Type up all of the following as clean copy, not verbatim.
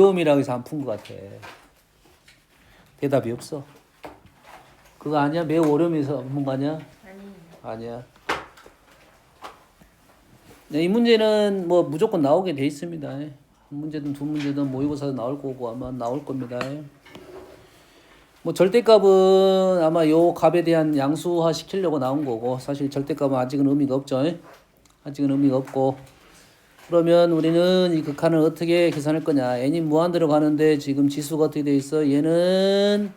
어려움이라고 해서 안 푼 것 같아. 대답이 없어. 그거 아니야? 매우 어려움에서 안 푼 거 아니야? 아니야. 네, 이 문제는 뭐 무조건 나오게 돼 있습니다. 한 문제든 두 문제든 모의고사도 나올 거고 아마 나올 겁니다. 뭐 절대값은 아마 요 값에 대한 양수화 시키려고 나온 거고, 사실 절대값은 아직은 의미가 없죠. 아직은 의미가 없고, 그러면 우리는 이 극한을 어떻게 계산할 거냐. n이 무한대로 가는데 지금 지수가 어떻게 돼 있어? 얘는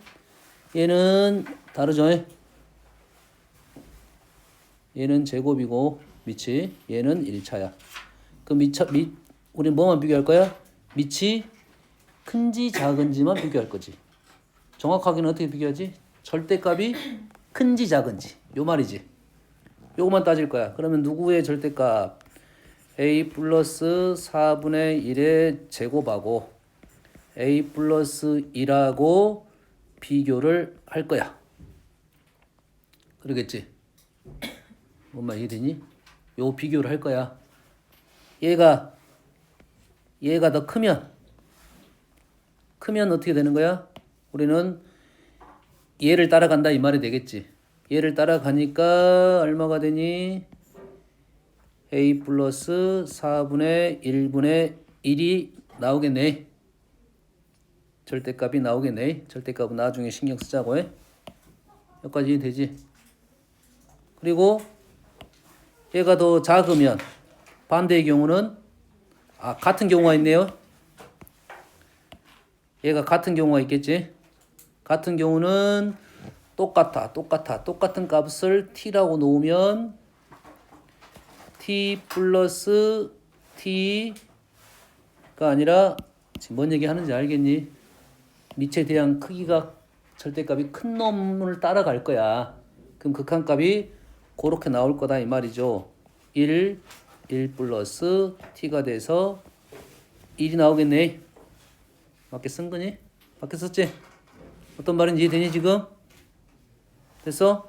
다르죠. 얘는 제곱이고 밑이, 얘는 1차야. 그 우리 뭐만 비교할 거야? 밑이 큰지 작은지만 비교할 거지. 정확하게는 어떻게 비교하지? 절대값이 큰지 작은지, 요 말이지. 요거만 따질 거야. 그러면 누구의 절대값? a 플러스 4분의 1의 제곱하고 a 플러스 1하고 비교를 할 거야. 그러겠지? 뭔 말 이해되니? 요 비교를 할 거야. 얘가 더 크면 어떻게 되는 거야? 우리는 얘를 따라간다 이 말이 되겠지. 얘를 따라가니까 얼마가 되니? a 플러스 4분의 1분의 1이 나오겠네. 절대값이 나오겠네. 절대값은 나중에 신경 쓰자고 해. 여기까지 되지. 그리고 얘가 더 작으면 반대의 경우는 같은 경우가 있네요. 얘가 같은 경우가 있겠지. 같은 경우는 똑같은 값을 t라고 놓으면 t 플러스 t가 아니라 지금 뭔 얘기 하는지 알겠니? 밑에 대한 크기가 절대값이 큰 놈을 따라갈 거야. 그럼 극한값이 그렇게 나올 거다 이 말이죠. 1 플러스 t가 돼서 1이 나오겠네. 맞게 쓴 거니? 맞게 썼지? 어떤 말인지 이해되니 지금? 됐어?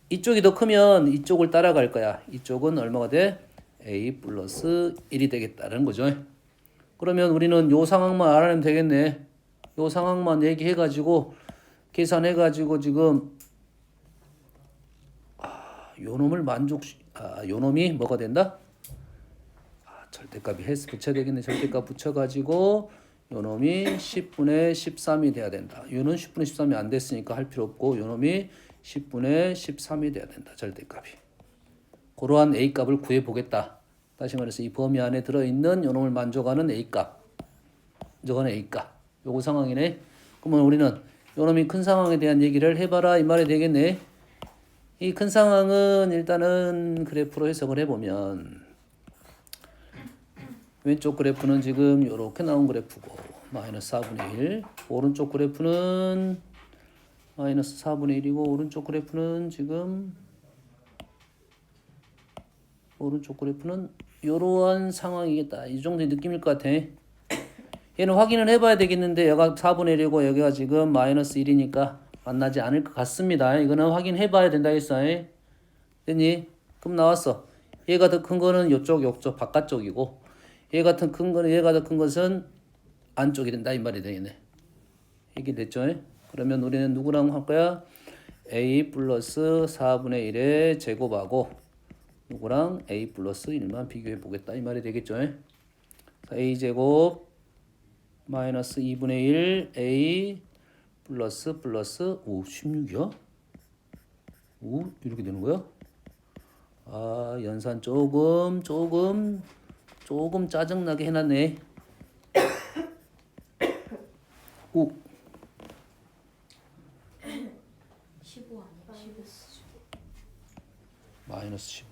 이쪽이 더 크면 이쪽을 따라갈 거야. 이쪽은 얼마가 돼? a 플러스 1이 되겠다는 거죠. 그러면 우리는 요 상황만 알아내면 되겠네. 요 상황만 얘기해가지고 계산해가지고 지금 요 놈을 요 놈이 뭐가 된다? 절대값이 헬스 붙여야 되겠네. 절대값 붙여가지고 요 놈이 10분의 13이 돼야 된다. 요는 10분의 13이 안 됐으니까 할 필요 없고 요 놈이 10분의 13이 돼야 된다. 절대값이. 그러한 A값을 구해보겠다. 다시 말해서 이 범위 안에 들어있는 요 놈을 만족하는 A값. 저거는 A값. 요거 상황이네. 그러면 우리는 요 놈이 큰 상황에 대한 얘기를 해봐라 이 말이 되겠네. 이 큰 상황은 일단은 그래프로 해석을 해보면 왼쪽 그래프는 지금 이렇게 나온 그래프고 마이너스 4분의 1. 오른쪽 그래프는 마이너스 4분의 1이고 오른쪽 그래프는 지금 이러한 상황이겠다. 이 정도의 느낌일 것 같아. 얘는 확인을 해봐야 되겠는데 여기가 4분의 1이고 여기가 지금 마이너스 1이니까 만나지 않을 것 같습니다. 이거는 확인해봐야 된다 했어. 됐니? 그럼 나왔어. 얘가 더 큰 거는 요쪽 바깥쪽이고 얘가 더 큰 것은 안쪽이 된다 이 말이 되겠네. 얘기됐죠? 그러면 우리는 누구랑 할 거야? a 플러스 4분의 1의 제곱하고 누구랑 a 플러스 1만 비교해 보겠다 이 말이 되겠죠? a 제곱 마이너스 2분의 1 a 플러스 16이야? 이렇게 되는 거야? 연산 조금 짜증나게 해놨네. 15 아니야? 15. 마이너스 15.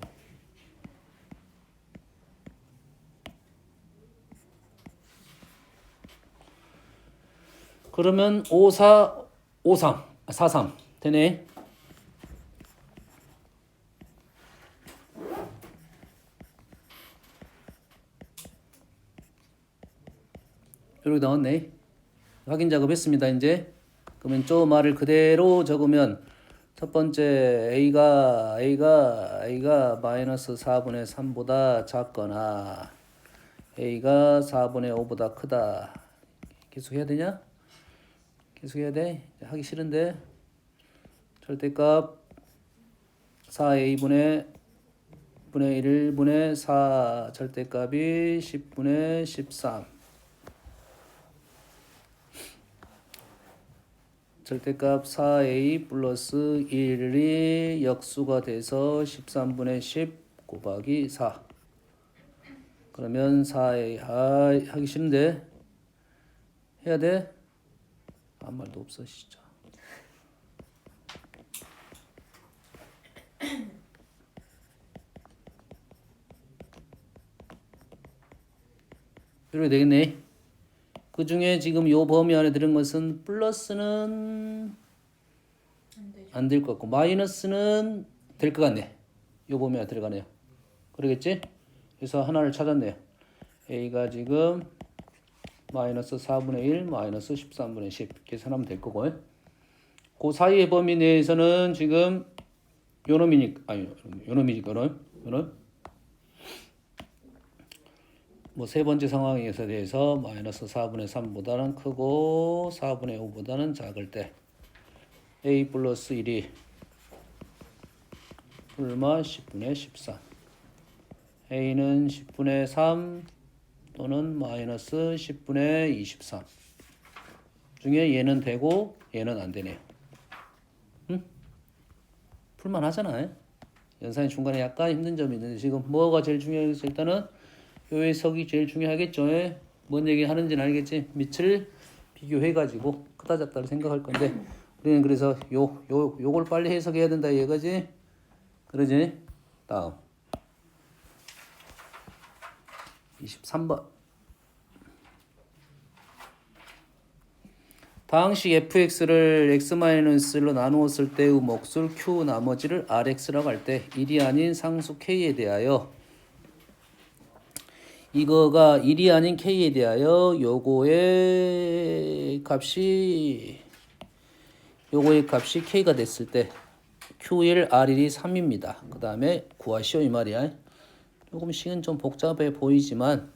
그러면 43 되네. 이렇게 나왔네. 확인 작업했습니다. 이제 그러면 저 말을 그대로 적으면 첫 번째 A가 마이너스 4분의 3보다 작거나 A가 4분의 5보다 크다. 계속 해야 되냐? 계속 해야 돼? 하기 싫은데 절대값 4a분의 1분의 4 절대값이 10분의 13 절대값 4a 플러스 1이 역수가 돼서 13분의 10 곱하기 4 그러면 4a 하기 싫은데 해야 돼? 아무 말도 없어 진짜. 이렇게 되겠네. 그 중에 지금 요 범위 안에 들은 것은 플러스는 안 되죠. 안 될 것 같고 마이너스는 될 것 같네. 요 범위 안에 들어가네요. 그러겠지? 그래서 하나를 찾았네요. a가 지금 마이너스 4분의 1 마이너스 13분의 10 계산하면 될 거고 그 사이의 범위 내에서는 지금 요 놈이니까 요놈 뭐 세 번째 상황에서 대해서 마이너스 4분의 3보다는 크고 4분의 5보다는 작을 때 a 플러스 1이 불마 10분의 13 a는 10분의 3 또는 마이너스 10분의 23 중에 얘는 되고 얘는 안 되네요. 응? 풀만 하잖아. 연산의 중간에 약간 힘든 점이 있는데 지금 뭐가 제일 중요해서 일단은 요 해석이 제일 중요하겠죠. 뭔 얘기 하는지는 알겠지? 밑을 비교해가지고 크다 작다를 생각할 건데 우리는 그래서 요걸 빨리 해석해야 된다 이거지? 그러지? 다음 23번 다항식 fx를 x-1로 나누었을 때의 몫을 q 나머지를 rx라고 할 때 1이 아닌 상수 k에 대하여 이거가 1이 아닌 k에 대하여 요거의 값이 k가 됐을 때 q1 r1이 3입니다. 그 다음에 구하시오 이 말이야. 조금씩은 좀 복잡해 보이지만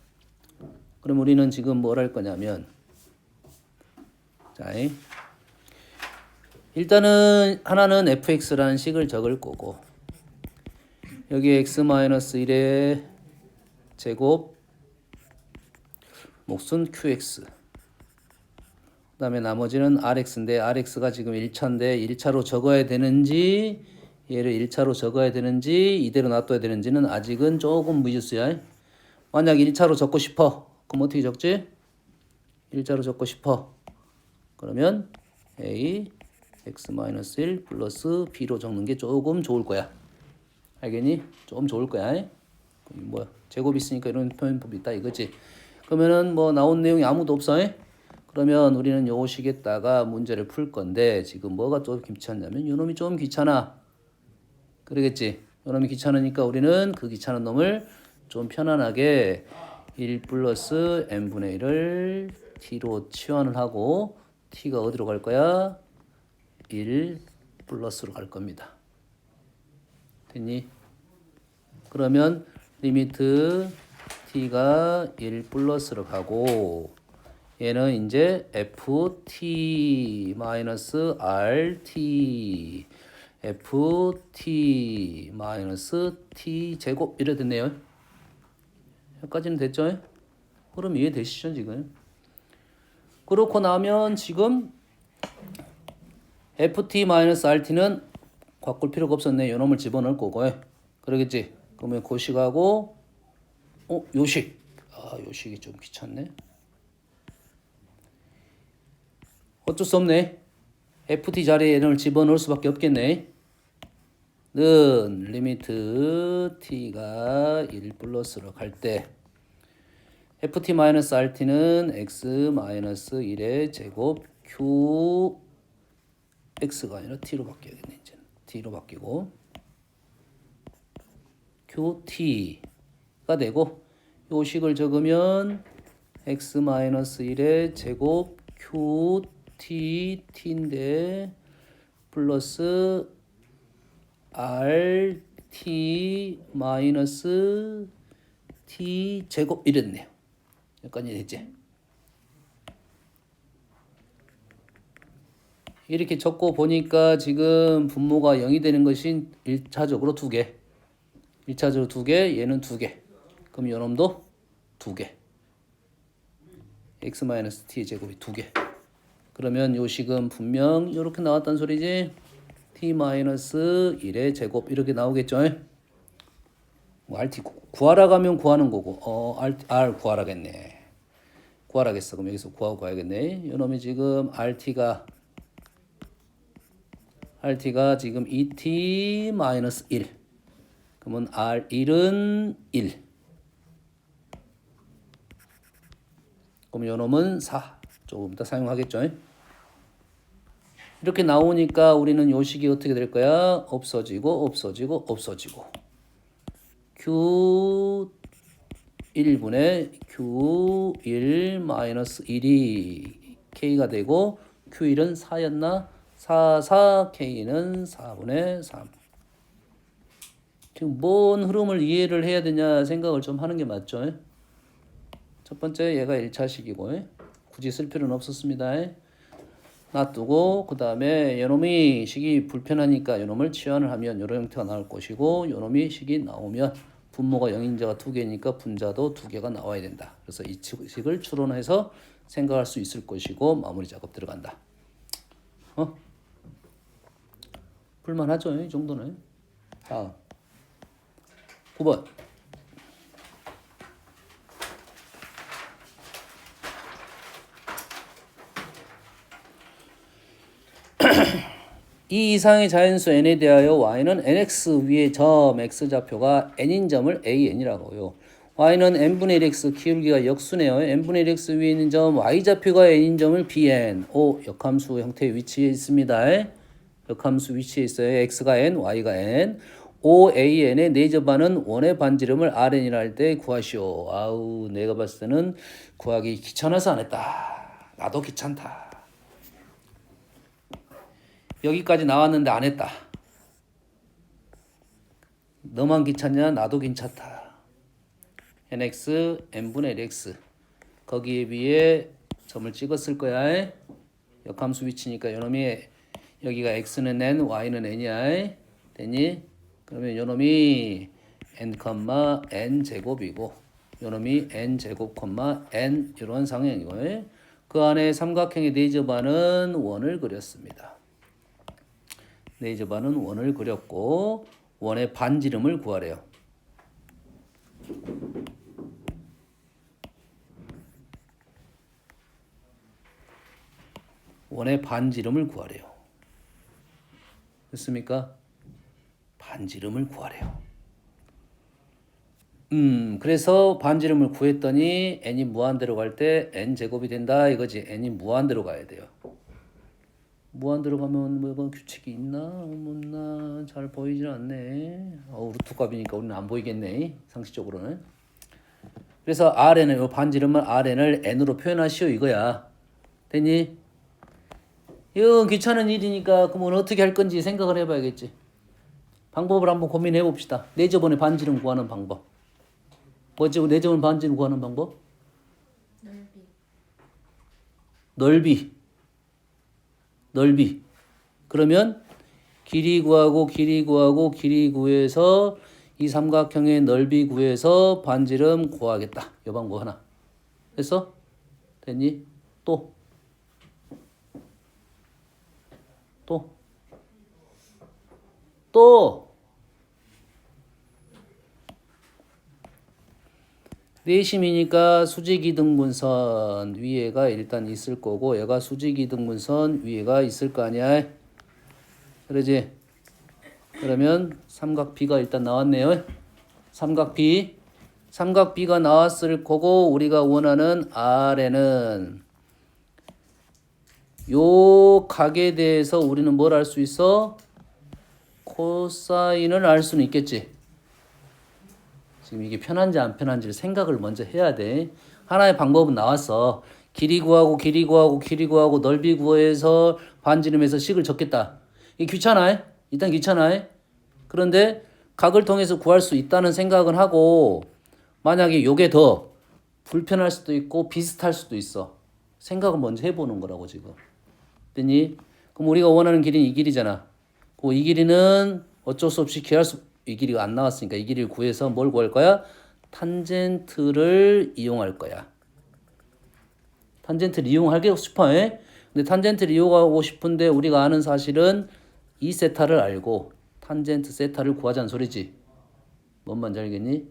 그럼 우리는 지금 뭘 할 거냐면 자, 일단은 하나는 fx라는 식을 적을 거고 여기 x-1의 제곱 몫은 qx 그 다음에 나머지는 rx인데 rx가 지금 1차인데 1차로 적어야 되는지 얘를 1차로 적어야 되는지 이대로 놔둬야 되는지는 아직은 조금 미지수야. 만약 1차로 적고 싶어 그럼 어떻게 적지? 1차로 적고 싶어 그러면 a x-1 플러스 b로 적는 게 조금 좋을 거야. 알겠니? 좀 좋을 거야. 뭐 제곱 있으니까 이런 표현법이 있다 이거지. 그러면은 뭐 나온 내용이 아무도 없어. 그러면 우리는 요 식에다가 문제를 풀 건데 지금 뭐가 좀 귀찮냐면 요 놈이 좀 귀찮아. 그러겠지. 요 놈이 귀찮으니까 우리는 그 귀찮은 놈을 좀 편안하게 1 플러스 n분의 1을 t로 치환을 하고 t가 어디로 갈 거야? 1 플러스로 갈 겁니다. 됐니? 그러면 리미트 t가 1 플러스로 가고 얘는 이제 ft 마이너스 rt ft 마이너스 t 제곱 이래 됐네요. 여기까지는 됐죠? 그럼 이해되시죠 지금? 그렇고 나면 지금 ft 마이너스 rt는 바꿀 필요가 없었네. 요 놈을 집어넣을 거고 그러겠지? 그러면 고식하고 요식 요식이 좀 귀찮네. 어쩔 수 없네. ft 자리에 얘를 집어넣을 수밖에 없겠네. 는 리미트 t가 1 플러스로 갈 때 ft 마이너스 rt는 x 마이너스 1의 제곱 q x가 아니라 t로 바뀌어야겠네. 이제 t로 바뀌고 qt가 되고 요 식을 적으면 x 마이너스 1의 제곱 qt인데 플러스 rt 마이너스 t 제곱 이랬네요. 여기까지 됐지? 이렇게 적고 보니까 지금 분모가 0이 되는 것이 1차적으로 2개. 1차적으로 2개, 얘는 2개. 그럼 요놈도 2개. x-t의 제곱이 2개. 그러면 요 식은 분명 이렇게 나왔단 소리지. t-1의 제곱 이렇게 나오겠죠. 뭐 RT 구하라 가면 구하는 거고 R 구하라겠네. 구하라겠어. 그럼 여기서 구하고 가야겠네. 요놈이 지금 RT가 지금 2t-1. 그러면 R1은 1. 그럼 요놈은 4. 조금 이따 사용하겠죠. 이렇게 나오니까 우리는 요 식이 어떻게 될 거야? 없어지고 없어지고 없어지고. Q1분의 Q1-1이 K가 되고 Q1은 4였나? 4, K는 4분의 3. 지금 뭔 흐름을 이해를 해야 되냐 생각을 좀 하는 게 맞죠? 첫 번째 얘가 1차식이고 굳이 쓸 필요는 없었습니다. 놔두고 그 다음에 요놈이 식이 불편하니까 요놈을 치환을 하면 요런 형태가 나올 것이고 요놈이 식이 나오면 분모가 0인자가 2개니까 분자도 2개가 나와야 된다. 그래서 이 식을 추론해서 생각할 수 있을 것이고 마무리 작업 들어간다. 불만하죠? 이 정도는. 다음 9번. 이 이상의 자연수 n에 대하여 y는 nx 위의 점 x좌표가 n인 점을 an이라고요. y는 n분의 1x 기울기가 역수네요. n분의 1x 위에 있는 점 y좌표가 n인 점을 bn. 역함수 형태의 위치에 있습니다. 역함수 위치에 있어요. x가 n, y가 n. OAN의 네이저반은 원의 반지름을 RN이라 할 때 구하시오. 아우 내가 봤을 때는 구하기 귀찮아서 안 했다. 나도 귀찮다. 여기까지 나왔는데 안 했다. 너만 귀찮냐? 나도 괜찮다. nx n분의 1x 거기에 비해 점을 찍었을 거야. 역함수 위치니까 요놈이 여기가 x는 n, y는 n이야. 되니? 그러면 요놈이 n, n 제곱이고 요놈이 n 제곱, n 이런 상형이고 그 안에 삼각형의 네이저반은 원을 그렸습니다. 네이저반은 원을 그렸고 원의 반지름을 구하래요. 원의 반지름을 구하래요. 됐습니까? 반지름을 구하래요. 그래서 반지름을 구했더니 n이 무한대로 갈 때 n 제곱이 된다 이거지. n이 무한대로 가야 돼요. 무한대로 가면 뭐 규칙이 있나 없나 잘 보이질 않네. 루트 값이니까 우리는 안 보이겠네. 상식적으로는. 그래서 RN을 요 반지름은 RN을 n으로 표현하시오 이거야. 됐니? 이건 귀찮은 일이니까 그러면 어떻게 할 건지 생각을 해봐야겠지. 방법을 한번 고민해 봅시다. 네이저번의 반지름 구하는 방법. 뭐지? 네이저번 반지름 구하는 방법? 넓이. 그러면 길이 구하고 길이 구하고 길이 구해서 이 삼각형의 넓이 구해서 반지름 구하겠다. 이 방법 하나. 됐어? 됐니? 또. 내심이니까 수직이등분선 위에가 일단 있을 거고 얘가 수직이등분선 위에가 있을 거 아니야. 그러지? 그러면 삼각 B가 일단 나왔네요. 삼각 B가 나왔을 거고 우리가 원하는 RN은 요 각에 대해서 우리는 뭘 알 수 있어? 코사인을 알 수는 있겠지. 지금 이게 편한지 안 편한지를 생각을 먼저 해야 돼. 하나의 방법은 나왔어. 길이 구하고 길이 구하고 길이 구하고 넓이 구해서 반지름에서 식을 적겠다. 이게 귀찮아. 일단 귀찮아. 그런데 각을 통해서 구할 수 있다는 생각은 하고 만약에 요게 더 불편할 수도 있고 비슷할 수도 있어. 생각을 먼저 해보는 거라고 지금. 됐니? 그럼 우리가 원하는 길이는 이 길이잖아. 이 길이는 어쩔 수 없이 이 길이가 안 나왔으니까 이 길이를 구해서 뭘 구할 거야? 탄젠트를 이용할 거야. 탄젠트를 이용하고 싶어. 해? 근데 탄젠트를 이용하고 싶은데 우리가 아는 사실은 이 세타를 알고 탄젠트 세타를 구하자는 소리지. 뭔 말인지 알겠니?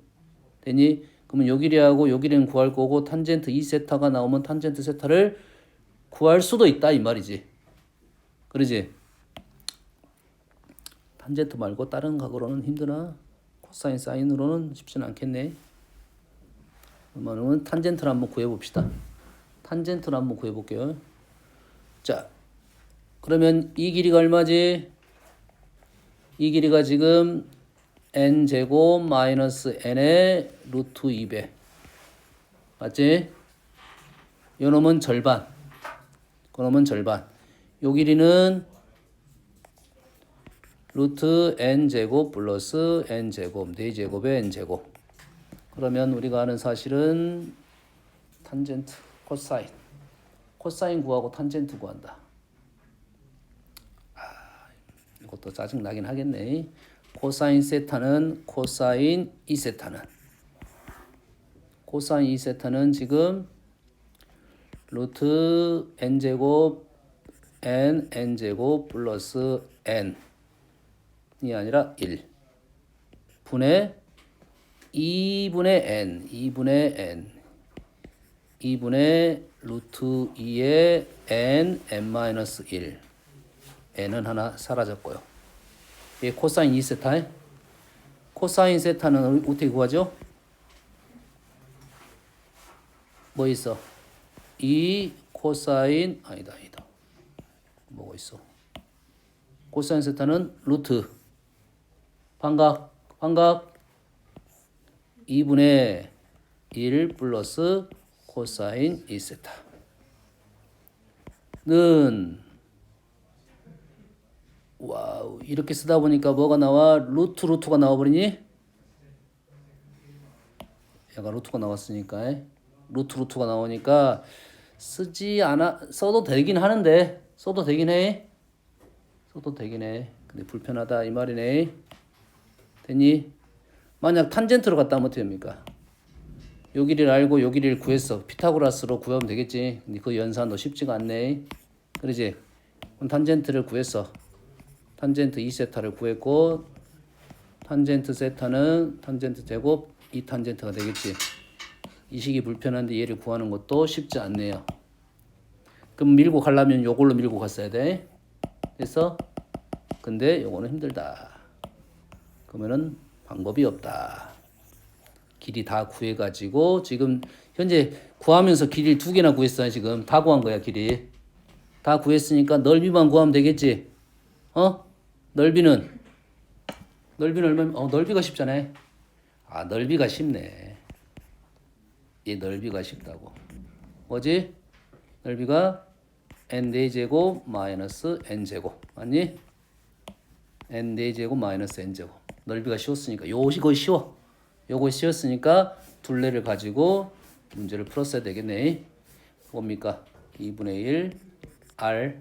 되니? 그러면 요 길이하고 요 길이는 구할 거고 탄젠트 2세타가 나오면 탄젠트 세타를 구할 수도 있다 이 말이지. 그러지? 탄젠트 말고 다른 각으로는 힘드나? 코사인 사인으로는 쉽지는 않겠네. 그러면 탄젠트를 한번 구해봅시다. 탄젠트를 한번 구해볼게요. 자, 그러면 이 길이가 얼마지? 이 길이가 지금 n제곱 마이너스 n의 루트 2배. 맞지? 요 놈은 절반. 그 놈은 절반. 요 길이는 루트 n제곱 플러스 n제곱 4제곱의 n제곱. 그러면 우리가 아는 사실은 탄젠트, 코사인. 코사인 구하고 탄젠트 구한다. 이것도 짜증나긴 하겠네. 코사인 세타는 코사인 2세타는 코사인 2세타는 지금 루트 n제곱 n제곱 플러스 n이 아니라 1 분의 2분의 루트 2의 n-1 n은 하나 사라졌고요. 이 코사인 2세타. 코사인 세타는 어떻게 구하죠? 뭐 있어? 2 코사인 아니다. 뭐가 있어? 코사인 세타는 루트 반각 2분의 1 플러스 코사인 2세타는 와우, 이렇게 쓰다 보니까 뭐가 나와? 루트가 나와버리니? 얘가 루트가 나왔으니까 루트가 나오니까 써도 되긴 하는데 써도 되긴 해. 근데 불편하다 이 말이네. 됐니? 만약 탄젠트로 갔다 하면 어떻게 됩니까? 요 길이를 알고 요 길이를 구했어. 피타고라스로 구하면 되겠지. 근데 그 연산도 쉽지가 않네. 그러지? 그럼 탄젠트를 구했어. 탄젠트 2세타를 구했고 탄젠트 세타는 탄젠트 제곱 2탄젠트가 되겠지. 이 식이 불편한데 얘를 구하는 것도 쉽지 않네요. 그럼 밀고 가려면 요걸로 밀고 갔어야 돼. 그래서 근데 요거는 힘들다. 그러면은 방법이 없다. 길이 다 구해가지고 지금 현재 구하면서 길이를 2개나 구했어요. 지금 다 구한 거야. 길이 다 구했으니까 넓이만 구하면 되겠지. 넓이는 얼마? 넓이가 쉽잖아요. 넓이가 쉽네. 이 넓이가 쉽다고. 뭐지? 넓이가 n4제곱 마이너스 n제곱. 맞니? n4제곱 마이너스 n제곱. 넓이가 쉬웠으니까 요거 쉬워. 요거 쉬웠으니까 둘레를 가지고 문제를 풀었어야 되겠네. 뭡니까? 2분의 1 r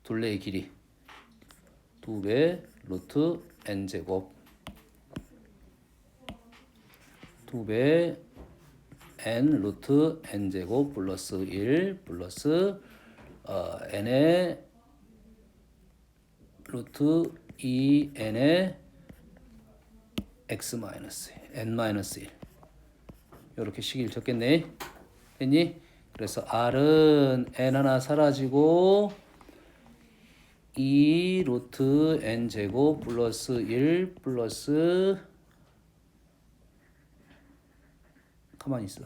둘레의 길이 2배 루트 n제곱 2배 n 루트 n제곱 플러스 1 플러스 n의 루트 2n의 x 마이너스 n 마이너스 1 이렇게 식을 적겠네. 됐니? 그래서 r은 n 하나 사라지고 2 루트 n 제곱 플러스 1 플러스 가만히 있어.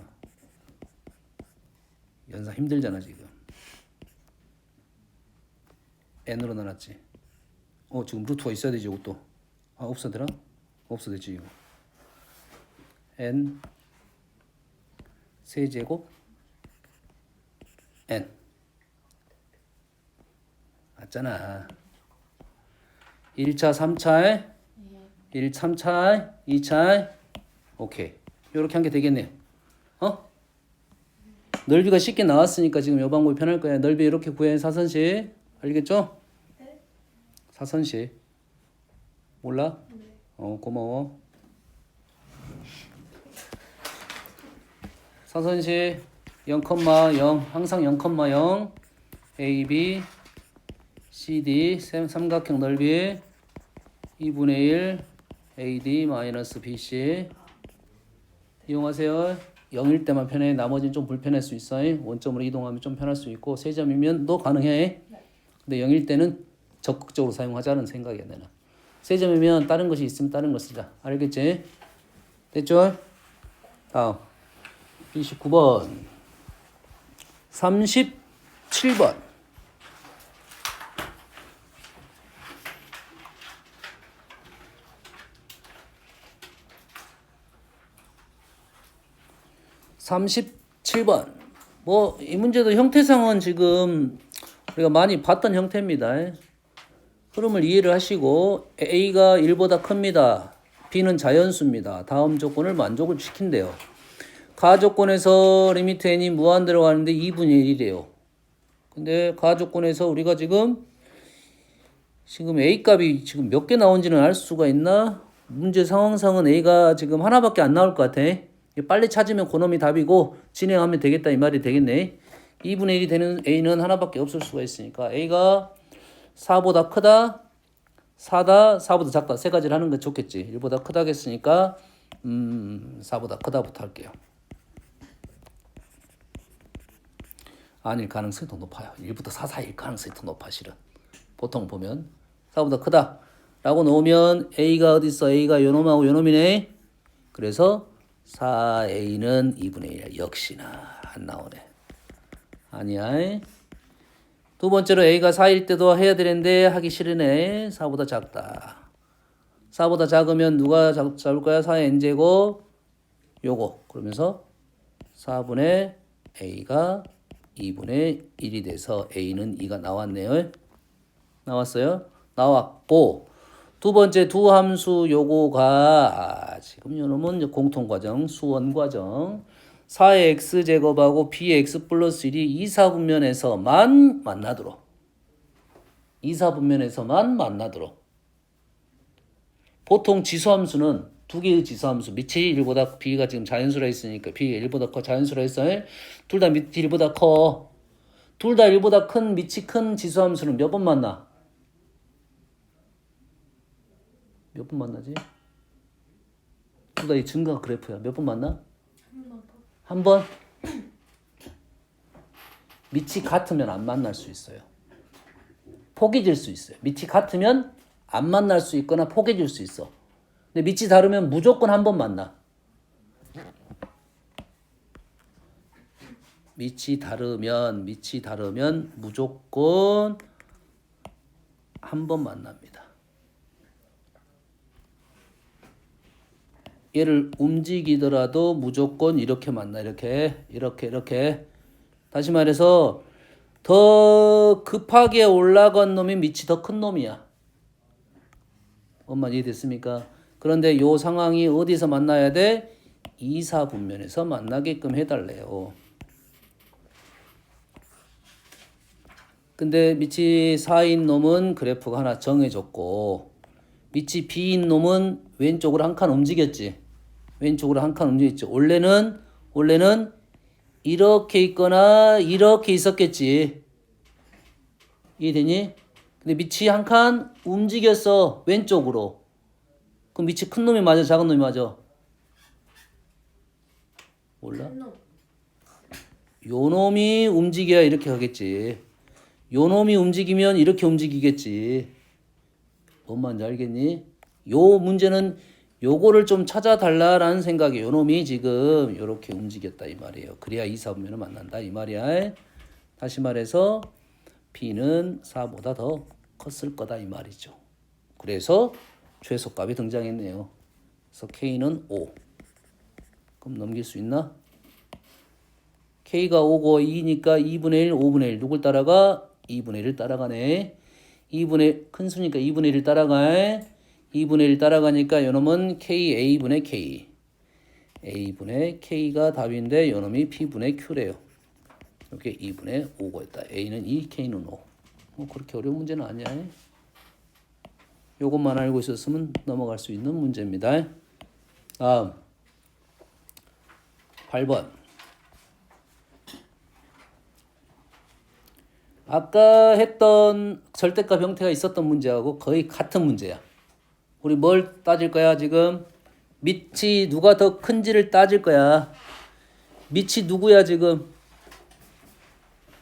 연산 힘들잖아 지금. n으로 나눴지. 지금 루트가 있어야 되지 이것도. 없어더라? 없어졌지 이거. n 세제곱 n 맞잖아. 1차, 3차에 3차, 2차 오케이. 요렇게 한 게 되겠네. 넓이가 쉽게 나왔으니까 지금 요 방법이 편할 거야. 넓이 이렇게 구해 사선식. 알겠죠? 네. 사선식. 몰라? 네. 고마워. 사선식 0,0 항상 0,0 A, B, C, D 삼각형 넓이 2분의 1 AD 마이너스 BC 이용하세요. 0일 때만 편해. 나머지는 좀 불편할 수 있어. 원점으로 이동하면 좀 편할 수 있고 세 점이면 너 가능해. 근데 0일 때는 적극적으로 사용하자는 생각이야 나는. 세 점이면 다른 것이 있으면 다른 거 쓰자. 알겠지? 됐죠? 다음 29번 37번 37번. 뭐 이 문제도 형태상은 지금 우리가 많이 봤던 형태입니다. 흐름을 이해를 하시고 A가 1보다 큽니다. B는 자연수입니다. 다음 조건을 만족을 시킨대요. 가조건에서 리미트 n이 무한대로 가는데 2분의 1이래요. 근데 가조건에서 우리가 지금 A 값이 지금 몇 개 나온지는 알 수가 있나? 문제 상황상은 A가 지금 하나밖에 안 나올 것 같아. 빨리 찾으면 그놈이 답이고 진행하면 되겠다 이 말이 되겠네. 2분의 1이 되는 A는 하나밖에 없을 수가 있으니까 A가 4보다 크다, 4다, 4보다 작다 세 가지를 하는 게 좋겠지. 1보다 크다겠으니까 4보다 크다부터 할게요. 아닐 가능성이 더 높아요. 1부터 4 사이일 가능성이 더 높아 실은. 보통 보면 4보다 크다 라고 놓으면 A가 어디 있어? A가 요놈하고 요놈이네. 그래서 4A는 2분의 1이야. 역시나 안 나오네. 아니야. 두 번째로 A가 4일 때도 해야 되는데 하기 싫으네. 4보다 작다. 4보다 작으면 누가 잡을 거야? 4의 n제곱 요거. 그러면서 4분의 A가 2분의 1이 돼서 A는 2가 나왔네요. 나왔어요? 나왔고 두 번째 두 함수 요거가 지금 요놈은 공통과정 수원과정 4의 x제곱하고 b의 x 플러스 1이 이사분면에서만 만나도록 보통 지수함수는 두 개의 지수함수 밑이 1보다 b가 지금 자연수라 했으니까 b가 1보다 커 자연수라 했어. 둘 다 밑이 1보다 커. 둘 다 1보다 큰 밑이 큰 지수함수는 몇 번 만나? 몇 번 만나지? 둘 다 이 증가 그래프야. 몇 번 만나? 한 번? 밑이 같으면 안 만날 수 있어요. 포개질 수 있어요. 밑이 같으면 안 만날 수 있거나 포개질 수 있어. 근데 밑이 다르면 무조건 한 번 만나. 밑이 다르면 무조건 한 번 만납니다. 얘를 움직이더라도 무조건 이렇게 만나. 이렇게. 다시 말해서 더 급하게 올라간 놈이 밑이 더 큰 놈이야. 엄마 이해됐습니까? 그런데 요 상황이 어디서 만나야 돼? 이사분면에서 만나게끔 해달래요. 근데 밑이 4인 놈은 그래프가 하나 정해졌고 밑이 B인 놈은 왼쪽으로 한 칸 움직였지. 원래는 이렇게 있거나 이렇게 있었겠지. 이해되니? 근데 밑이 한 칸 움직였어. 왼쪽으로. 그럼 밑이 큰 놈이 맞아? 작은 놈이 맞아? 몰라? 요 놈이 움직여야 이렇게 가겠지. 요 놈이 움직이면 이렇게 움직이겠지. 뭔 말인지 알겠니? 요 문제는 요거를 좀 찾아달라라는 생각이에요. 요 놈이 지금 요렇게 움직였다 이 말이에요. 그래야 2, 4분면을 만난다 이 말이야. 다시 말해서 B는 4보다 더 컸을 거다 이 말이죠. 그래서 최소값이 등장했네요. 그래서 K는 5. 그럼 넘길 수 있나? K가 5고 2니까 2분의 1, 5분의 1. 누굴 따라가? 2분의 1을 따라가네. 큰 수니까 2분의 1을 따라가. 2분의 1 따라가니까 요놈은 K, A분의 K. A분의 K가 답인데 요놈이 P분의 Q래요. 이렇게 2분의 5가 있다. A는 2, K는 5. 뭐 그렇게 어려운 문제는 아니야. 요것만 알고 있었으면 넘어갈 수 있는 문제입니다. 다음 8번. 아까 했던 절대값 형태가 있었던 문제하고 거의 같은 문제야. 우리 뭘 따질 거야 지금? 밑이 누가 더 큰지를 따질 거야. 밑이 누구야 지금?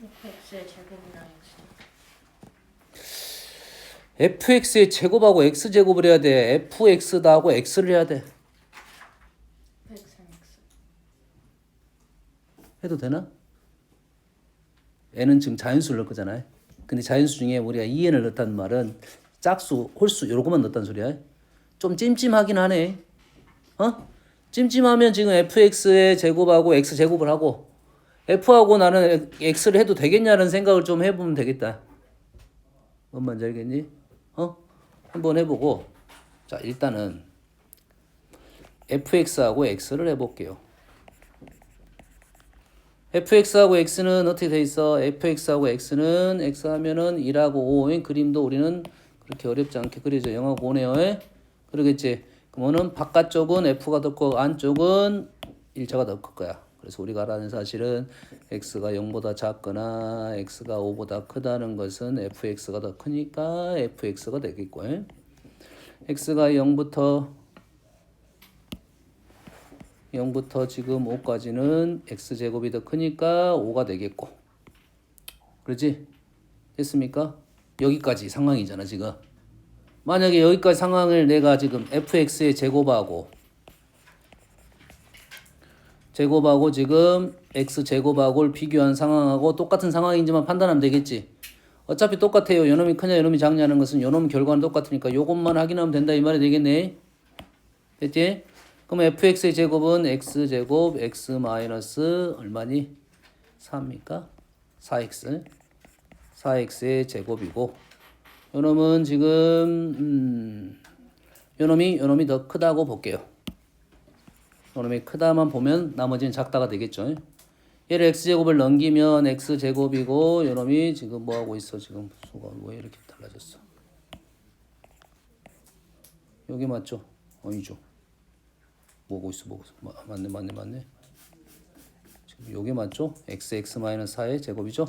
fx의 제곱이랑 x. fx의 제곱하고 x제곱을 해야 돼. fx다 하고 x를 해야 돼. fx는 x. 해도 되나? n은 지금 자연수를 넣을 거잖아요. 근데 자연수 중에 우리가 2n을 넣었다는 말은 짝수, 홀수 요거만 넣었다는 소리야. 좀 찜찜하긴 하네. 어? 찜찜하면 지금 fx의 제곱하고 x제곱을 하고 f하고 나는 x를 해도 되겠냐는 생각을 좀 해보면 되겠다. 뭔 말인지 알겠니? 한번 해보고 자 일단은 fx하고 x를 해볼게요. fx하고 x는 어떻게 돼 있어? fx하고 x는 x 하면은 1하고 5인 그림도 우리는 그렇게 어렵지 않게 그려져. 0하고 5네요. 그러겠지? 그러면은 바깥쪽은 f가 더 크고 안쪽은 1차가 더 클 거야. 그래서 우리가 알아낸 사실은 x가 0보다 작거나 x가 5보다 크다는 것은 fx가 더 크니까 fx가 되겠고 x가 0부터 지금 5까지는 x제곱이 더 크니까 5가 되겠고 그렇지? 됐습니까? 여기까지 상황이잖아 지금. 만약에 여기까지 상황을 내가 지금 fx의 제곱하고 지금 x제곱하고를 비교한 상황하고 똑같은 상황인지만 판단하면 되겠지. 어차피 똑같아요. 요놈이 크냐 요놈이 작냐는 것은 요놈 결과는 똑같으니까 요것만 확인하면 된다 이 말이 되겠네. 됐지? 그럼 fx의 제곱은 x제곱 x 마이너스 얼마니? 4입니까? 4x 4x의 제곱이고 요놈은 지금 요놈이 더 크다고 볼게요. 요놈이 크다만 보면 나머지는 작다가 되겠죠. 얘를 x제곱을 넘기면 x제곱이고 요놈이 지금 뭐하고 있어? 지금 수가 왜 이렇게 달라졌어? 여기 맞죠? 아니죠. 뭐고 있어? 맞네. 지금 요게 맞죠? x-4의 제곱이죠?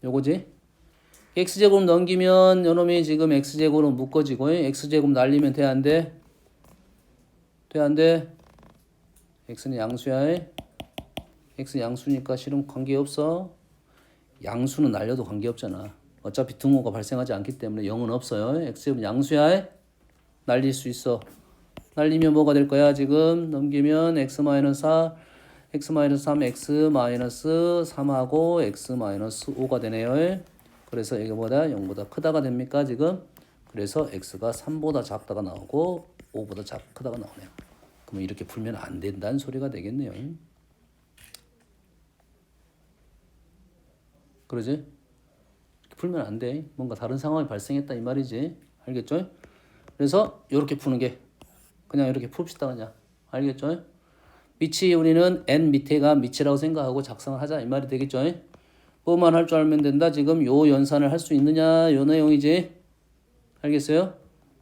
요거지? x제곱 넘기면 요놈이 지금 x제곱으로 묶어지고 x제곱 날리면 돼 안 돼? 돼 안 돼? x는 양수야. x 양수니까 실은 관계없어. 양수는 날려도 관계없잖아. 어차피 등호가 발생하지 않기 때문에 0은 없어요. x제곱 양수야. 날릴 수 있어. 날리면 뭐가 될 거야? 지금 넘기면 x-4, x-3, x-3하고 x-5가 되네요. 그래서 이거보다 0보다 크다가 됩니까? 지금? 그래서 x가 3보다 작다가 나오고 5보다 크다가 나오네요. 그러면 이렇게 풀면 안 된다는 소리가 되겠네요. 그러지? 이렇게 풀면 안 돼. 뭔가 다른 상황이 발생했다 이 말이지. 알겠죠? 그래서 이렇게 푸는 게 그냥 이렇게 풉시다 그냥. 알겠죠? 밑이 우리는 n 밑에가 밑이라고 생각하고 작성을 하자 이 말이 되겠죠? 뭐만 할 줄 알면 된다. 지금 요 연산을 할 수 있느냐 요 내용이지. 알겠어요?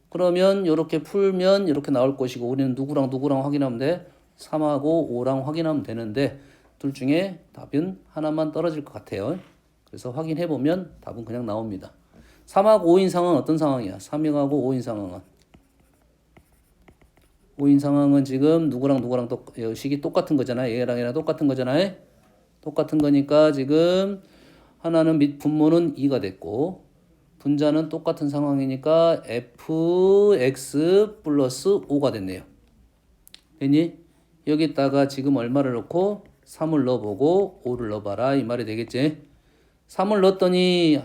그러면 이렇게 풀면 이렇게 나올 것이고 우리는 누구랑 확인하면 돼? 3하고 5랑 확인하면 되는데 둘 중에 답은 하나만 떨어질 것 같아요. 그래서 확인해보면 답은 그냥 나옵니다. 3하고 5인 상황은 어떤 상황이야? 3하고 5인 상황은 5인 상황은 지금 누구랑 식이 똑같은 거잖아요. 얘랑 똑같은 거잖아요. 똑같은 거니까 지금 하나는 분모는 2가 됐고 분자는 똑같은 상황이니까 fx 플러스 5가 됐네요. 됐니? 여기다가 지금 얼마를 넣고 3을 넣어보고 5를 넣어봐라 이 말이 되겠지. 3을 넣었더니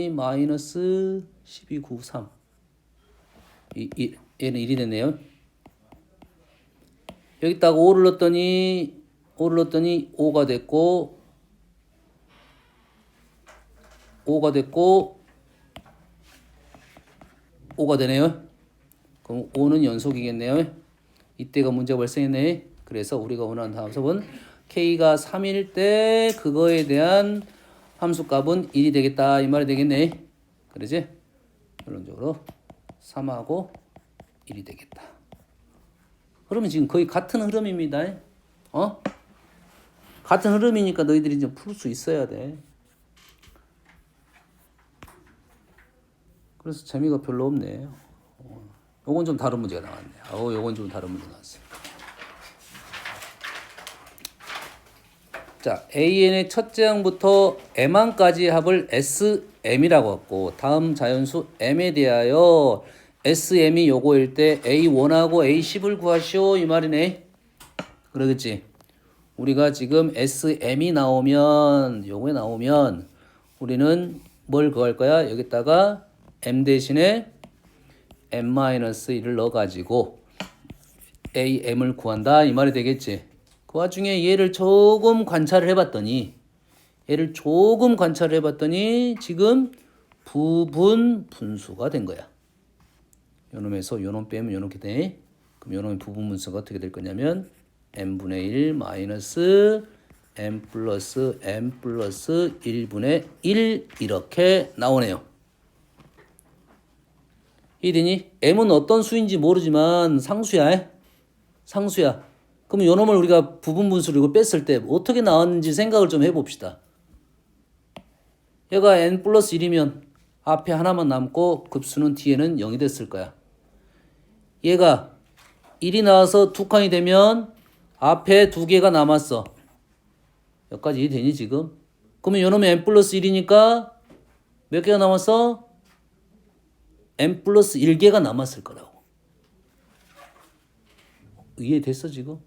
마이너스 1293 얘는 1이 됐네요. 여기다가 5를 넣었더니 5가 됐고 5가 되네요. 그럼 5는 연속이겠네요. 이때가 문제가 발생했네. 그래서 우리가 원하는 함수는 k가 3일 때 그거에 대한 함수값은 1이 되겠다 이 말이 되겠네. 그러지? 결론적으로 3하고 1이 되겠다. 그러면 지금 거의 같은 흐름입니다. 같은 흐름이니까 너희들이 좀 풀 수 있어야 돼. 그래서 재미가 별로 없네. 요건 좀 다른 문제가 나왔네. 요건 좀 다른 문제 나왔어요. 자, AN의 첫째 항부터 M항까지 합을 SM이라고 했고 다음 자연수 M에 대하여 SM이 요거일 때 A1하고 A10을 구하시오 이 말이네. 그러겠지? 우리가 지금 SM이 나오면 요거에 나오면 우리는 뭘 구할 거야? 여기다가 M 대신에 M-1을 넣어가지고 AM을 구한다 이 말이 되겠지? 그 와중에 얘를 조금 관찰을 해봤더니 지금 부분 분수가 된 거야. 요놈에서 요놈 빼면 요렇게 돼. 그럼 요놈의 부분 분수가 어떻게 될 거냐면 n분의 1 마이너스 n 플러스 n 플러스 1분의 1 이렇게 나오네요. 이해되니? m은 어떤 수인지 모르지만 상수야. 그럼 요놈을 우리가 부분 분수로 이걸 뺐을 때 어떻게 나왔는지 생각을 좀 해봅시다. 얘가 n 플러스 1이면 앞에 하나만 남고 급수는 뒤에는 0이 됐을 거야. 얘가 1이 나와서 두 칸이 되면 앞에 두 개가 남았어. 여기까지 이해되니 지금? 그러면 요놈이 n 플러스 1이니까 몇 개가 남았어? n 플러스 1개가 남았을 거라고. 이해됐어 지금?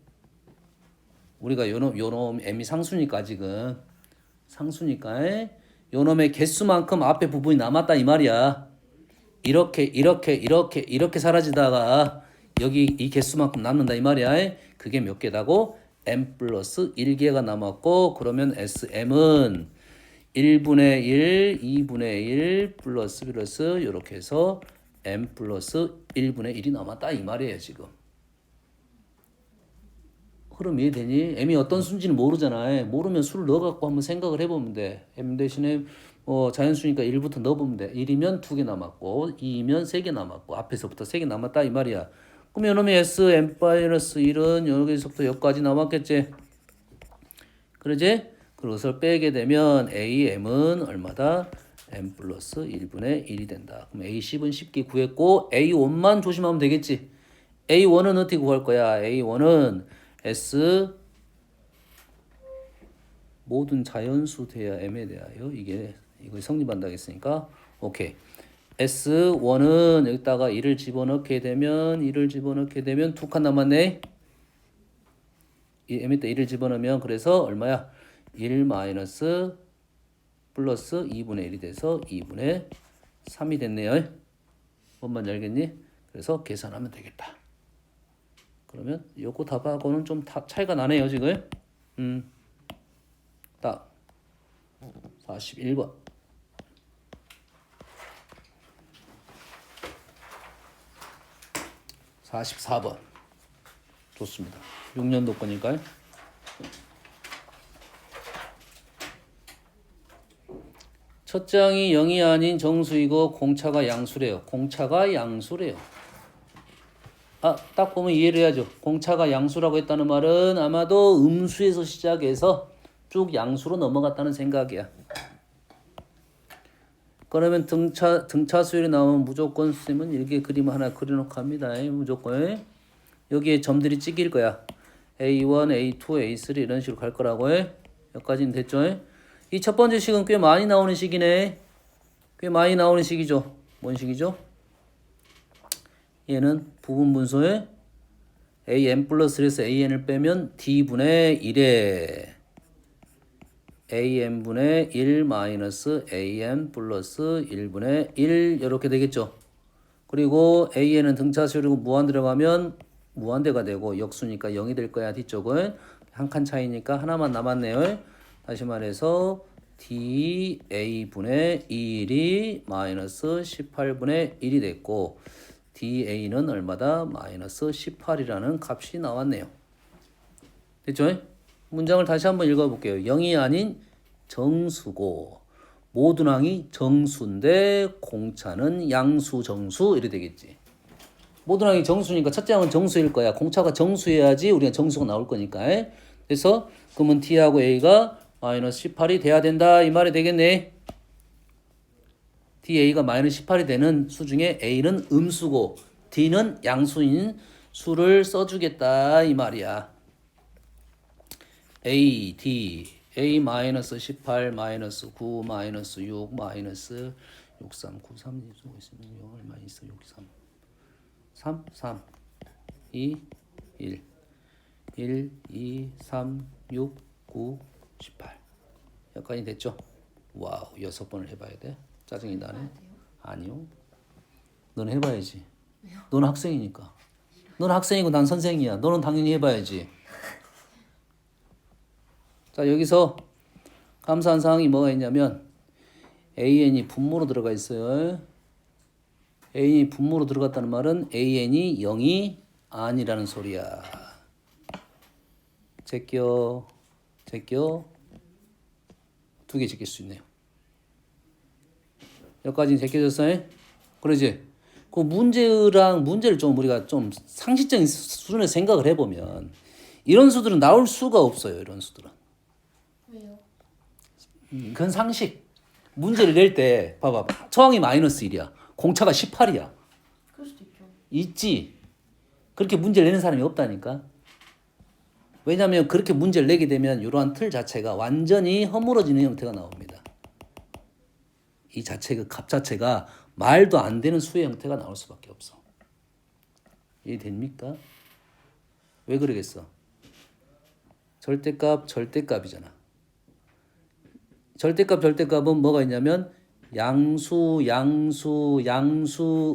우리가 요놈 m이 상수니까 지금 상수니까 요놈의 개수만큼 앞에 부분이 남았다 이 말이야. 이렇게 사라지다가 여기 이 개수만큼 남는다 이 말이야. 그게 몇 개다고? m 플러스 1개가 남았고 그러면 SM은 1분의 1, 2분의 1 플러스 이렇게 해서 m 플러스 1분의 1이 남았다 이 말이에요 지금. 흐름 이해되니? m이 어떤 수인지는 모르잖아. 모르면 수를 넣어갖고 한번 생각을 해보면 돼. m 대신에 자연수니까 1부터 넣어보면 돼. 1이면 2개 남았고 2이면 3개 남았고 앞에서부터 3개 남았다 이 말이야. 그럼 요놈의 SM-1은 여기서부터 여기까지 남았겠지? 그러지? 그것을 빼게 되면 AM은 얼마다? M 플러스 1분의 1이 된다. 그럼 A10은 쉽게 구했고 A1만 조심하면 되겠지? A1은 어떻게 구할 거야? A1은 S 모든 자연수 돼야 M에 대하여 이거 성립한다 했으니까 오케이. S1은 여기다가 1을 집어넣게 되면 두 칸 남았네. 이 M에다 1을 집어넣으면 그래서 얼마야? 1 마이너스 플러스 2분의 1이 돼서 2분의 3이 됐네요. 뭔 말인지 알겠니? 그래서 계산하면 되겠다. 그러면 요거 답하고는 좀 차이가 나네요 지금. 딱 41번. 44번. 좋습니다. 6년도 거니까요. 첫 장이 0이 아닌 정수이고 공차가 양수래요. 딱 보면 이해를 해야죠. 공차가 양수라고 했다는 말은 아마도 음수에서 시작해서 쭉 양수로 넘어갔다는 생각이야. 그러면 등차 수열이 나오면 무조건 선생님은 이렇게 그림 하나 그려놓고 합니다. 무조건. 여기에 점들이 찍힐 거야. A1, A2, A3 이런 식으로 갈 거라고 해. 여기까지는 됐죠? 이 첫 번째 식은 꽤 많이 나오는 식이네. 꽤 많이 나오는 식이죠. 뭔 식이죠? 얘는 부분 분수에 AN 플러스에서 AN을 빼면 D분의 1에 AN분의 1 마이너스 AN 플러스 1분의 1 이렇게 되겠죠. 그리고 AN은 등차수열이고 무한 들어가면 무한대가 되고 역수니까 0이 될 거야. 뒤쪽은 한 칸 차이니까 하나만 남았네요. 다시 말해서 DA분의 1이 마이너스 18분의 1이 됐고 DA는 얼마다? 마이너스 18이라는 값이 나왔네요. 됐죠? 문장을 다시 한번 읽어볼게요. 0이 아닌 정수고 모든 항이 정수인데 공차는 양수 정수 이래 되겠지. 모든 항이 정수니까 첫째 항은 정수일 거야. 공차가 정수여야지 우리가 정수가 나올 거니까. 그래서 그러면 T하고 A가 마이너스 18이 돼야 된다 이 말이 되겠네. DA가 마이너스 18이 되는 수 중에 A는 음수고 D는 양수인 수를 써주겠다 이 말이야. A, D, A 마이너스 18, 마이너스 9, 마이너스 6, 마이너스 6, 3, 9, 3, 2, 5 있으면 0 얼마 있어? 6, 3, 3, 3, 2, 1, 1, 2, 3, 6, 9, 18 여기까지 됐죠? 와우 6번을 해봐야 돼? 짜증이 나네? 아니요. 넌 해봐야지. 너는 학생이니까. 너는 학생이고 난 선생이야. 너는 당연히 해봐야지. 자 여기서 감사한 사항이 뭐가 있냐면 AN이 분모로 들어가 있어요. AN이 분모로 들어갔다는 말은 AN이 0이 아니라는 소리야. 제껴 두 개 제낄 수 있네요. 여기까지 제껴졌어요? 그러지? 그 문제를 좀 우리가 좀 상식적인 수준에서 생각을 해보면 이런 수들은 나올 수가 없어요. 이런 수들은. 왜요? 그건 상식. 문제를 낼 때 봐봐. 처항이 마이너스 1이야. 공차가 18이야. 그럴 수도 있죠. 있지. 그렇게 문제를 내는 사람이 없다니까. 왜냐하면 그렇게 문제를 내게 되면 이러한 틀 자체가 완전히 허물어지는 형태가 나옵니다. 이 자체 그 값 자체가 말도 안 되는 수의 형태가 나올 수밖에 없어. 이해됩니까? 왜 그러겠어? 절대값이잖아. 절대값은 뭐가 있냐면 양수,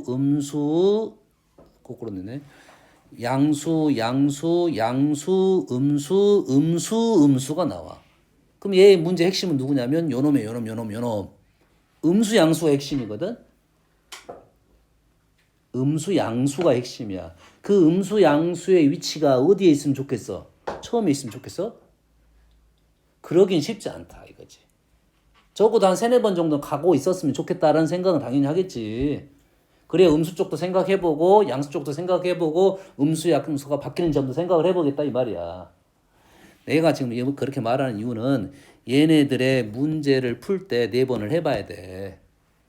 음수 거꾸로 되네. 양수, 음수가 나와. 그럼 얘의 문제 핵심은 누구냐면 요놈. 음수, 양수가 핵심이거든. 음수, 양수가 핵심이야. 그 음수, 양수의 위치가 어디에 있으면 좋겠어? 처음에 있으면 좋겠어? 그러긴 쉽지 않다 이거지. 적어도 한 3-4번 정도 가고 있었으면 좋겠다라는 생각은 당연히 하겠지. 그래야 음수 쪽도 생각해보고 양수 쪽도 생각해보고 음수, 양수가 바뀌는 점도 생각을 해보겠다 이 말이야. 내가 지금 그렇게 말하는 이유는 얘네들의 문제를 풀 때 4번을 해봐야 돼.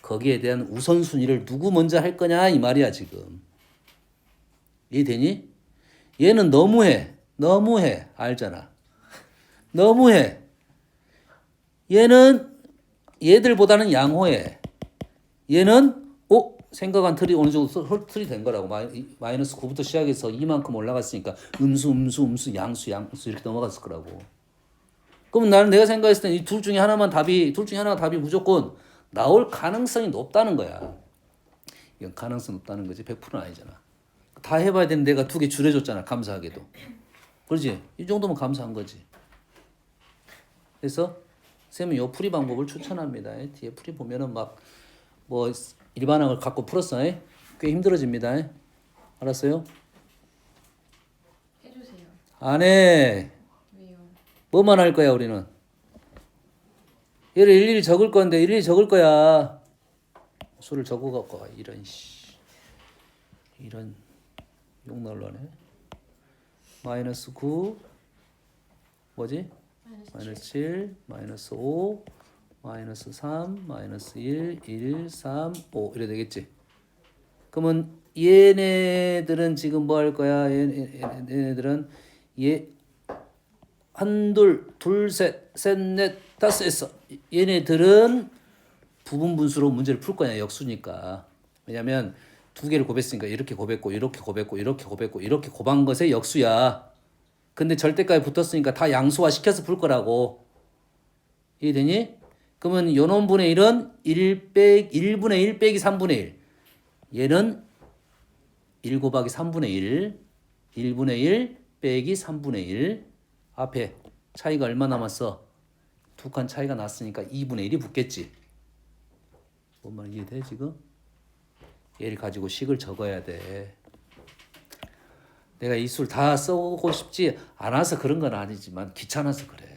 거기에 대한 우선순위를 누구 먼저 할 거냐 이 말이야 지금. 이해되니? 얘는 너무해 알잖아. 너무해. 얘는 얘들보다는 양호해. 얘는 생각한 틀이 어느 정도 틀이 된 거라고. 마이너스 9부터 시작해서 이만큼 올라갔으니까 음수, 양수 이렇게 넘어갔을 거라고. 그럼 내가 생각했을 때 이 둘 중에 하나가 답이 무조건 나올 가능성이 높다는 거야. 이건 가능성 높다는 거지 100%는 아니잖아. 다 해봐야 되는데 내가 2개 줄여줬잖아. 감사하게도. 그렇지? 이 정도면 감사한 거지. 그래서 쌤은 요 풀이 방법을 추천합니다. 뒤에 풀이 보면은 막 뭐 일반항을 갖고 풀었어. 꽤 힘들어집니다. 알았어요? 해주세요. 안 해. 왜요? 뭐만 할 거야 우리는. 얘를 일일이 적을 건데 일일이 적을 거야. 수를 적어갖고 와. 이런 욕 날라네. 마이너스 9 뭐지? 마이너스 7 마이너스 5 마이너스 3 마이너스 1 1 3 5 이래 되겠지. 그러면 얘네들은 지금 뭐 할 거야? 얘네들은 한둘 둘셋 셋넷 다섯 했어. 얘네들은 부분 분수로 문제를 풀 거냐 역수니까. 왜냐면 2개를 곱했으니까 이렇게 곱했고 이렇게 곱했고 이렇게 곱했고 이렇게 곱한 것의 역수야. 근데 절대값이 붙었으니까 다 양수화 시켜서 풀 거라고. 이해되니? 그러면 요놈분의 1은 1분의 1 빼기 3분의 1. 얘는 1 곱하기 3분의 1. 1분의 1 빼기 3분의 1. 앞에 차이가 얼마 남았어? 2칸 차이가 났으니까 2분의 1이 붙겠지. 뭔 말 이해돼 지금? 얘를 가지고 식을 적어야 돼. 내가 이 술 다 써고 싶지 않아서 그런 건 아니지만 귀찮아서 그래.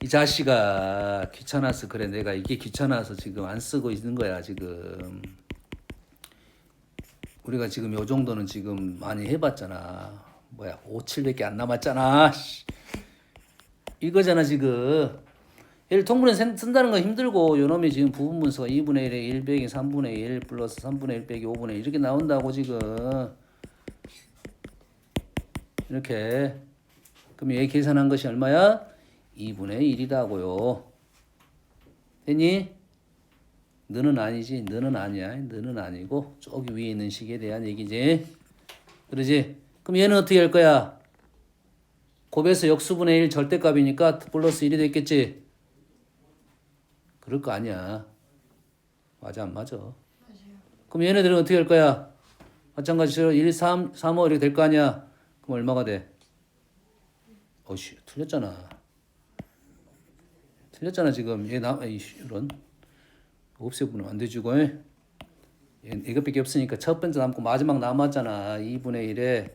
이 자식아 귀찮아서 그래. 내가 이게 귀찮아서 지금 안 쓰고 있는 거야 지금. 우리가 지금 요 정도는 지금 많이 해봤잖아. 뭐야 5, 700개 안 남았잖아. 이거잖아 지금. 얘를 통분해 쓴다는 건 힘들고 요놈이 지금 부분분수가 2분의 1에 1 빼기 3분의 1 플러스 3분의 1 빼기 5분의 1 이렇게 나온다고 지금. 이렇게. 그럼 얘 계산한 것이 얼마야? 2분의 1이라고요. 됐니? 너는 아니지. 너는 아니야. 너는 아니고 저기 위에 있는 식에 대한 얘기지. 그러지? 그럼 얘는 어떻게 할 거야? 곱해서 역수분의 1 절대값이니까 플러스 1이 됐겠지? 그럴 거 아니야. 맞아 안 맞아? 맞아요. 그럼 얘네들은 어떻게 할 거야? 마찬가지로 1, 3, 3, 5 이렇게 될 거 아니야? 그럼 얼마가 돼? 어이씨 틀렸잖아. 틀렸잖아 지금. 얘 이런 없애보면 안 되지 이거. 이것밖에 없으니까 첫 번째 남고 마지막 남았잖아. 2분의 1에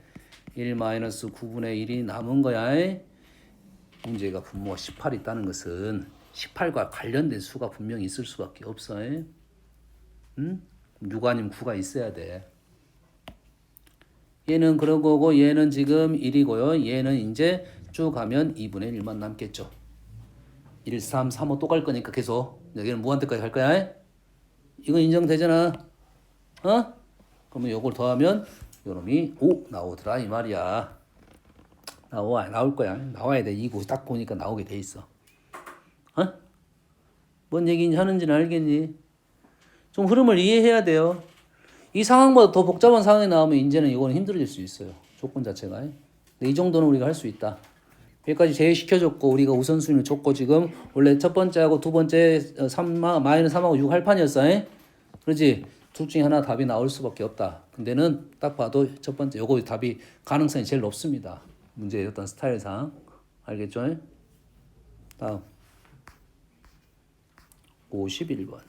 1 마이너스 9분의 1이 남은 거야. 문제가 분모가 18이 있다는 것은 18과 관련된 수가 분명히 있을 수밖에 없어. 응? 6 아니면 9가 있어야 돼. 얘는 그런 거고 얘는 지금 1이고요. 얘는 이제 쭉 가면 2분의 1만 남겠죠. 1, 3, 3, 5 또 갈 거니까 계속 여기는 무한대까지 갈 거야. 이건 인정되잖아. 어? 그러면 요걸 더하면 요놈이 5 나오더라 이 말이야. 나올 거야. 나와야 돼. 이거 딱 보니까 나오게 돼 있어. 어? 뭔 얘기 하는지는 알겠니? 좀 흐름을 이해해야 돼요. 이 상황보다 더 복잡한 상황이 나오면 이제는 이거는 힘들어질 수 있어요. 조건 자체가. 근데 이 정도는 우리가 할 수 있다. 여기까지 제외시켜줬고 우리가 우선순위를 줬고 지금 원래 첫 번째하고 두 번째 3, 마이너스 3하고 6 할 판이었어. 그렇지? 둘 중에 하나 답이 나올 수밖에 없다. 근데는 딱 봐도 첫 번째 요거 답이 가능성이 제일 높습니다. 문제의 어떤 스타일상. 알겠죠? 다음 51번.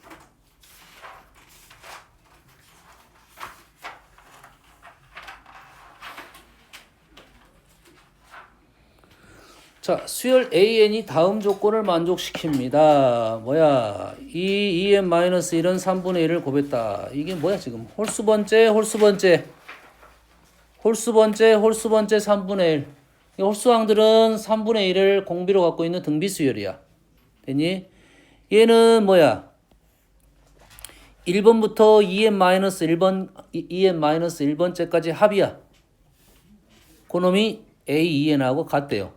자, 수열 AN이 다음 조건을 만족시킵니다. 뭐야? 이 2n-1은 3분의 1을 곱했다. 이게 뭐야 지금? 홀수번째 3분의 1. 이 홀수항들은 3분의 1을 공비로 갖고 있는 등비수열이야. 됐니? 얘는 뭐야? 1번부터 2n-1번째까지 합이야. 그놈이 A2n하고 같대요.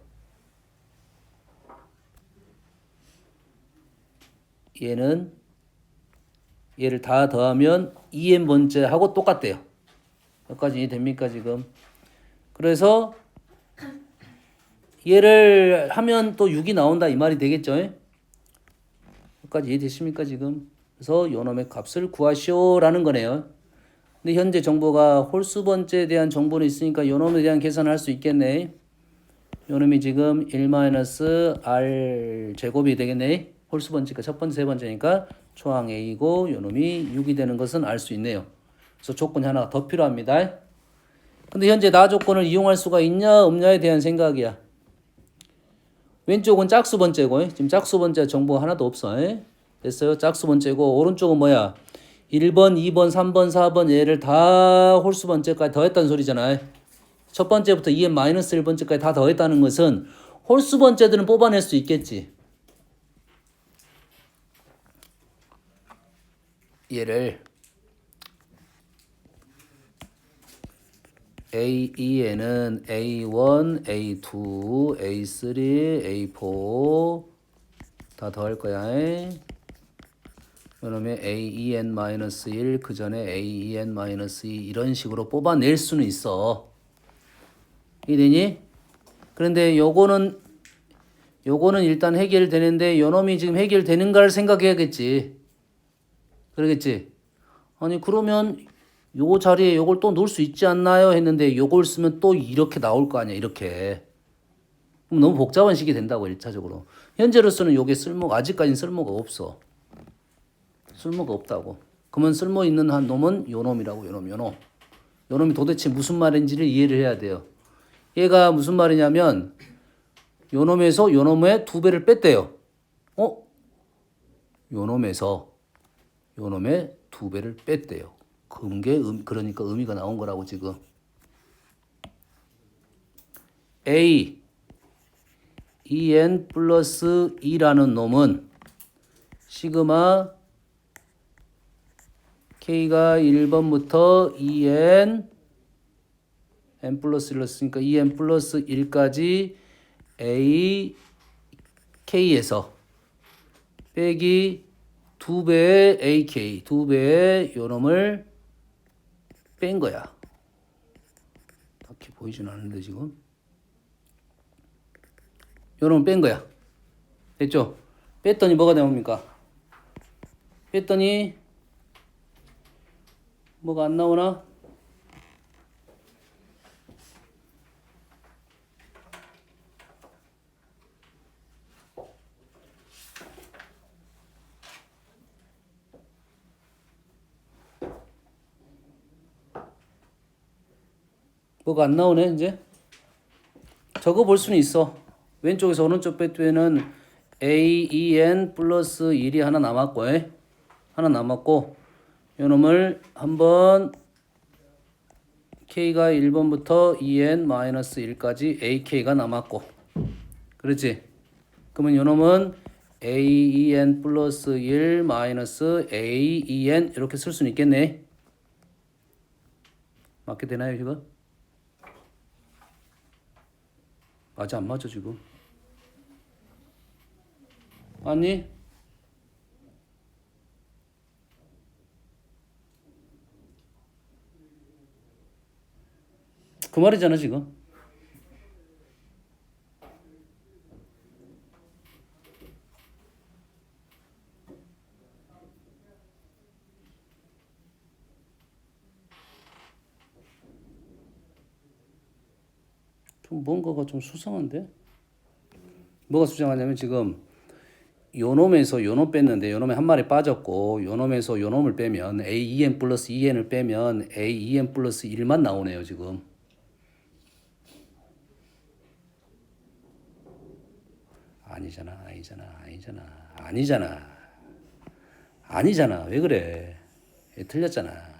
얘를 다 더하면 2n번째하고 똑같대요. 여기까지 이해됩니까 지금? 그래서 얘를 하면 또 6이 나온다 이 말이 되겠죠? 여기까지 이해되십니까 지금? 그래서 요놈의 값을 구하시오라는 거네요. 근데 현재 정보가 홀수번째에 대한 정보는 있으니까 요놈에 대한 계산을 할 수 있겠네. 요놈이 지금 1-r 제곱이 되겠네. 홀수번째가 첫 번째, 세 번째니까 초항 A고 요놈이 6이 되는 것은 알 수 있네요. 그래서 조건이 하나 더 필요합니다. 근데 현재 나 조건을 이용할 수가 있냐 없냐에 대한 생각이야. 왼쪽은 짝수번째고 지금 짝수번째 정보가 하나도 없어. 됐어요? 짝수번째고 오른쪽은 뭐야? 1번, 2번, 3번, 4번 얘를 다 홀수번째까지 더했다는 소리잖아. 첫 번째부터 2n-1번째까지 다 더했다는 것은 홀수번째들은 뽑아낼 수 있겠지. 얘를 A2에는 A1, A2, A3, A4 다 더할 거야. 그러면 A2n-1 그 전에 A2n-2 이런 식으로 뽑아낼 수는 있어. 이해되니? 그런데 요거는 일단 해결되는데 요놈이 지금 해결되는가를 생각해야겠지. 그러겠지? 아니 그러면 요 자리에 요걸 또 놓을 수 있지 않나요? 했는데 요걸 쓰면 또 이렇게 나올 거 아니야 이렇게. 그럼 너무 복잡한 식이 된다고 1차적으로. 현재로서는 요게 아직까지는 쓸모가 없어. 쓸모가 없다고. 그러면 쓸모 있는 한 놈은 요 놈이라고 요 놈. 요놈이 도대체 무슨 말인지를 이해를 해야 돼요. 얘가 무슨 말이냐면 요놈에서 요놈의 2배를 뺐대요. 요놈에서 요놈의 2배를 뺐대요. 그러니까 의미가 나온 거라고 지금. A en 플러스 2라는 놈은 시그마 k가 1번부터 n 플러스 1로 쓰니까 en 플러스 1까지 a k에서 빼기 2배의 ak 2배의 요놈을 뺀 거야. 딱히 보이진 않는데 지금 요놈을 뺀 거야. 됐죠? 뺐더니 뭐가 나옵니까? 뺐더니 뭐가 안 나오나? 뭐가 안 나오네 이제. 적어 볼 수는 있어. 왼쪽에서 오른쪽 빼면 AEN 플러스 1이 하나 남았고 하나 남았고 요놈을 한번 K가 1번부터 EN 마이너스 1까지 AK가 남았고 그렇지? 그러면 요놈은 AEN 플러스 1 마이너스 AEN 이렇게 쓸 수는 있겠네. 맞게 되나요 지금? 맞아 안 맞아 지금? 아니? 그 말이잖아 지금. 좀 뭔가가 좀 수상한데? 뭐가 수상하냐면 지금 요놈에서 요놈 뺐는데 요놈에 한 마리 빠졌고 요놈에서 요놈을 빼면 AEN 플러스 EN을 빼면 AEN 플러스 1만 나오네요 지금. 아니잖아. 왜 그래? 틀렸잖아.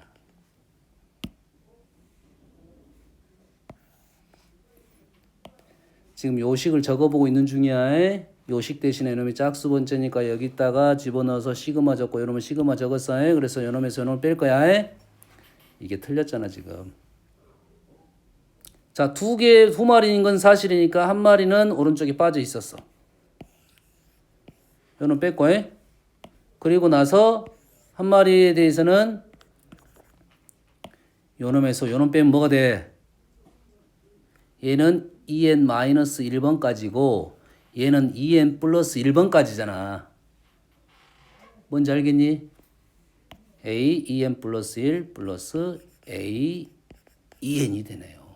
지금 요식을 적어보고 있는 중이야. 요식 대신에 이놈이 짝수 번째니까 여기다가 집어넣어서 시그마 적고 이러면 시그마 적었어. 그래서 요놈에서 요놈을 뺄 거야. 이게 틀렸잖아 지금. 자, 두 마리인 건 사실이니까 한 마리는 오른쪽에 빠져 있었어. 요놈 뺐고 그리고 나서 한 마리에 대해서는 요놈에서 요놈 빼면 뭐가 돼? 얘는 en-1번까지고 얘는 en 플러스 1번까지잖아. 뭔지 알겠니? a en 플러스 1 플러스 a en이 되네요.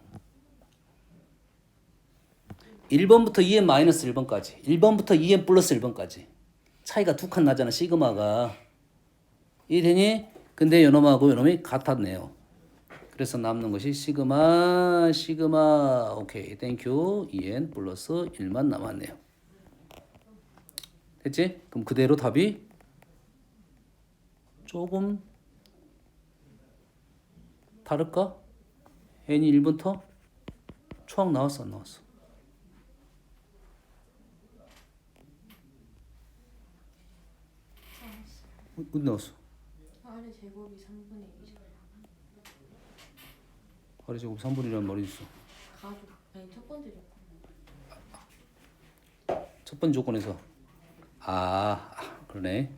1번부터 en 마이너스 1번까지 1번부터 en 플러스 1번까지 차이가 2칸 나잖아 시그마가. 이해되니? 근데 요놈하고 요놈이 같았네요. 그래서 남는 것이 시그마 오케이 땡큐 en 플러스 1만 남았네요. 됐지? 그럼 그대로 답이 조금 다를까? n이 1부터 초항 나왔어 안 나왔어? 어디 나왔어? 아래 제곱이 3분의 1이잖아요. 아래 제곱 3분이라는 말이 있어. 가족 아니 첫 번째 조건. 첫 번째 조건에서 그러네.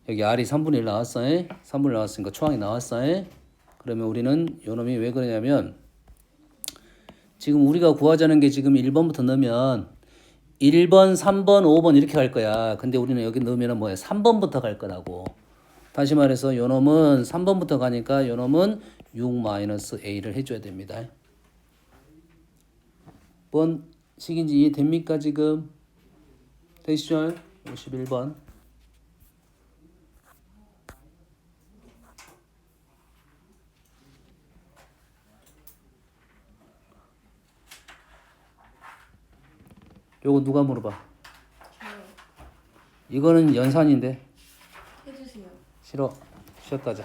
여기 R이 3분의 1 나왔어. 3분의 1 나왔으니까 초항이 나왔어. 그러면 우리는 요놈이 왜 그러냐면 지금 우리가 구하자는 게 지금 1번부터 넣으면 1번, 3번, 5번 이렇게 갈 거야. 근데 우리는 여기 넣으면 뭐야? 3번부터 갈 거라고. 다시 말해서 요놈은 3번부터 가니까 요놈은 6-a를 해줘야 됩니다. 뭔 식인지 이해됩니까 지금? 되시죠? 51번. 요거 누가 물어봐? 저요. 이거는 연산인데 해주세요. 싫어. 쉬었다 자.